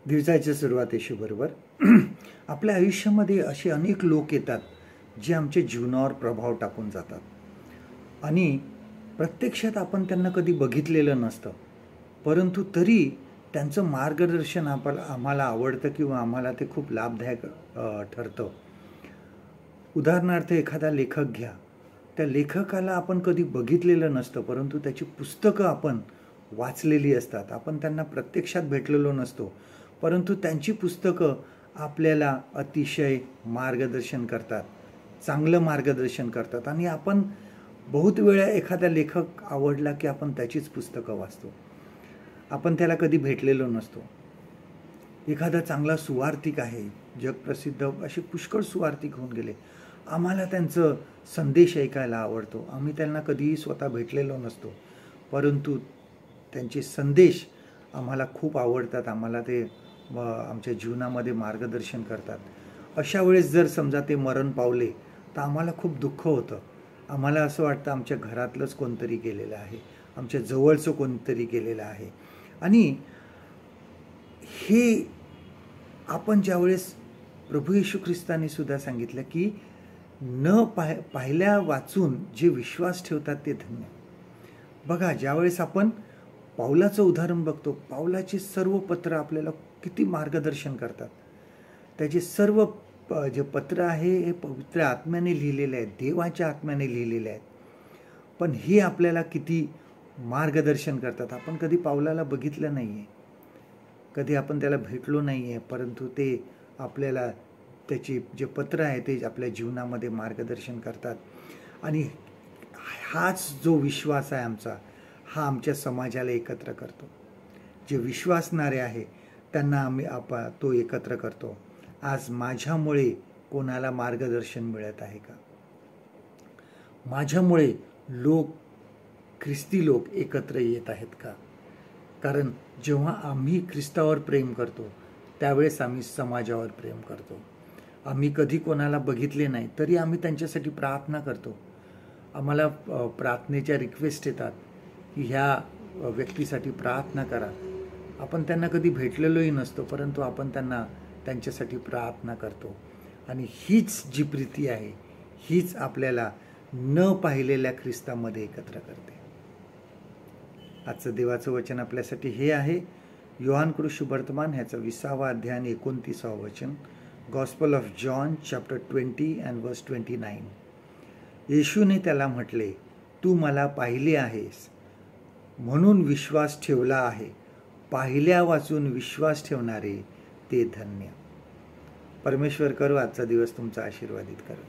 दिवसाची सुरुवात येशूबरोबर. आपल्या आयुष्यामध्ये असे अनेक लोक येतात जे आमच्या जीवनावर प्रभाव टाकून जातात आणि प्रत्यक्षात आपण त्यांना कधी बघितलेलं नसतं, परंतु तरी त्यांचं मार्गदर्शन आम्हाला आवडतं किंवा आम्हाला ते खूप लाभदायक ठरतं. उदाहरणार्थ एखादा लेखक घ्या. त्या लेखकाला आपण कधी बघितलेलं नसतं, परंतु त्याची पुस्तकं आपण वाचलेली असतात. आपण त्यांना प्रत्यक्षात भेटलेलो नसतो, परंतु त्यांची पुस्तकं आपल्याला अतिशय मार्गदर्शन करतात, चांगलं मार्गदर्शन करतात. आणि आपण बहुत वेळा एखादा लेखक आवडला की आपण त्याचीच पुस्तकं वाचतो. आपण त्याला कधी भेटलेलो नसतो. एखादा चांगला सुवार्तिक आहे, जगप्रसिद्ध असे पुष्कळ सुवार्तिक होऊन गेले, आम्हाला त्यांचं संदेश ऐकायला आवडतो. आम्ही त्यांना कधीही स्वतः भेटलेलो नसतो, परंतु त्यांचे संदेश आम्हाला खूप आवडतात. आम्हाला ते आमच्या जीवनामध्ये मार्गदर्शन करतात. अशा वेळेस जर समजा ते मरण पावले तर आम्हाला खूप दुःख होतं. आम्हाला असं वाटतं आमच्या घरातलंच कोणतरी गेलेलं आहे, आमच्या जवळचं कोणतरी गेलेलं आहे. आणि हे आपण ज्यावेळेस प्रभू येशू ख्रिस्ताने सुद्धा सांगितलं की न पाहिल्या वाचून जे विश्वास ठेवतात ते धन्य. बघा, ज्यावेळेस आपण पाऊलाचं उदाहरण बघतो, पाऊलाचे सर्व पत्र आपल्याला किती मार्गदर्शन करतात. त्याचे सर्व जे पत्र आहे हे पवित्र आत्म्याने लिहिलेले आहेत, देवाच्या आत्म्याने लिहिलेले आहेत. पण हे आपल्याला किती मार्गदर्शन करतात. आपण कधी पाऊलाला बघितलं नाही आहे, कधी आपण त्याला भेटलो नाही आहे, परंतु ते आपल्याला त्याची जे पत्र आहे ते आपल्या जीवनामध्ये मार्गदर्शन करतात. आणि हाच जो विश्वास आहे आमचा, हा आमच्या समाजाला एकत्र करतो. जे विश्वासणारे आहे त्यांना तो एकत्र करतो. आज माझ्यामुळे कोणाला मार्गदर्शन मिळत आहे का? माझ्यामुळे ख्रिस्ती लोक एकत्र येत आहेत का? कारण जेव्हा आम्ही ख्रिस्तावर प्रेम करतो त्यावेळेस आम्ही समाजावर प्रेम करतो. आम्ही कधी कोणाला बघितले नाही तरी आम्ही त्यांच्यासाठी प्रार्थना करतो. आम्हाला प्रार्थनेच्या रिक्वेस्ट येतात की ह्या व्यक्तीसाठी प्रार्थना करा. आपण त्यांना कधी भेटलेलोही नसतो, परंतु आपण त्यांच्यासाठी प्रार्थना करतो. आणि हीच जी प्रीती आहे, हीच आपल्याला न पाहिलेल्या ख्रिस्तामध्ये एकत्र करते. आजचं देवाचं वचन आपल्यासाठी हे आहे, योहान शुभवर्तमान ह्याचं 20वा अध्याय आणि 29वा वचन. Gospel of John chapter 20 and verse 29. येशूने त्याला म्हटले, तू मला पाहिले आहेस म्हणून विश्वास ठेवला आहे. पाहिल्या वाचून विश्वास ठेवणारे ते धन्य. परमेश्वर करो आजचा दिवस तुमचा आशीर्वादित करो.